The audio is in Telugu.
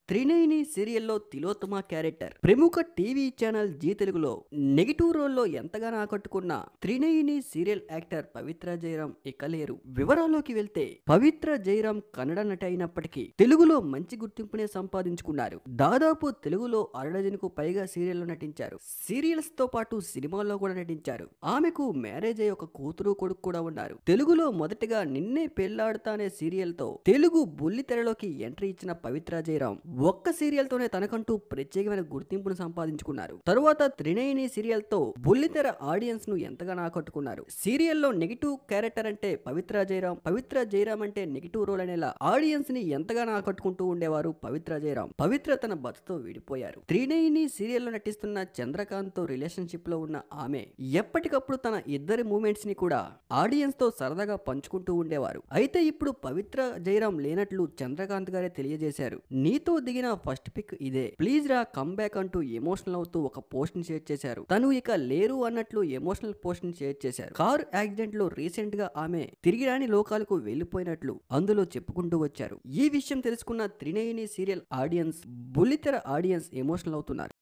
త్రినేని సీరియల్లో తిలోత్తమ క్యారెక్టర్ ప్రముఖ టీవీ ఛానల్ జీ తెలుగులో నెగిటివ్ రోల్లో ఎంతగానో ఆకట్టుకున్న త్రినేని సీరియల్ యాక్టర్ పవిత్ర జయరాం ఇక లేరు. వివరాల్లోకి వెళ్తే పవిత్ర జయరాం కన్నడ నటి అయినప్పటికీ తెలుగులో మంచి గుర్తింపునే సంపాదించుకున్నారు. దాదాపు తెలుగులో అరడజనుకు పైగా సీరియల్లో నటించారు. సీరియల్స్ తో పాటు సినిమాల్లో కూడా నటించారు. ఆమెకు మ్యారేజ్ అయ్యి ఒక కూతురు కొడుకు కూడా ఉన్నారు. తెలుగులో మొదటగా నిన్నే పెళ్లాడతా అనే సీరియల్ తో తెలుగు బుల్లితెరలోకి ఎంట్రీ ఇచ్చిన పవిత్ర జయరాం ఒక్క సీరియల్ తోనే తనకంటూ ప్రత్యేకమైన గుర్తింపును సంపాదించుకున్నారు. తరువాత త్రినేని సీరియల్ తో బుల్లితెర ఆడియన్స్ ను ఎంతగానో ఆకట్టుకున్నారు. సీరియల్లో నెగిటివ్ క్యారెక్టర్ అంటే పవిత్ర జయరాం అంటే నెగిటివ్ రోల్ అనేలా ఆడియన్స్ ని ఎంతగానో ఆకట్టుకుంటూ ఉండేవారు పవిత్ర జయరాం. పవిత్ర తన భర్తతో విడిపోయారు. త్రినేని సీరియల్లో నటిస్తున్న చంద్రకాంత్ తో రిలేషన్షిప్ లో ఉన్న ఆమె ఎప్పటికప్పుడు తన ఇద్దరి మూమెంట్స్ ని కూడా ఆడియన్స్ తో సరదాగా పంచుకుంటూ ఉండేవారు. అయితే ఇప్పుడు పవిత్ర జయరాం లేనట్లు చంద్రకాంత్ గారే తెలియజేశారు. నీతో దిగిన ఫస్ట్ పిక్ ఇదే, ప్లీజ్ రా కమ్ బ్యాక్ అంటూ ఎమోషనల్ అవుతూ ఒక పోస్ట్ ని షేర్ చేశారు. తను ఇక లేరు అన్నట్లు ఎమోషనల్ పోస్ట్ ని షేర్ చేశారు. కారు యాక్సిడెంట్ లో రీసెంట్ గా ఆమె తిరిగి రాని లోకాలకు వెళ్లిపోయినట్లు అందులో చెప్పుకుంటూ వచ్చారు. ఈ విషయం తెలుసుకున్న త్రినేని సీరియల్ ఆడియన్స్, బుల్లితెర ఆడియన్స్ ఎమోషనల్ అవుతున్నారు.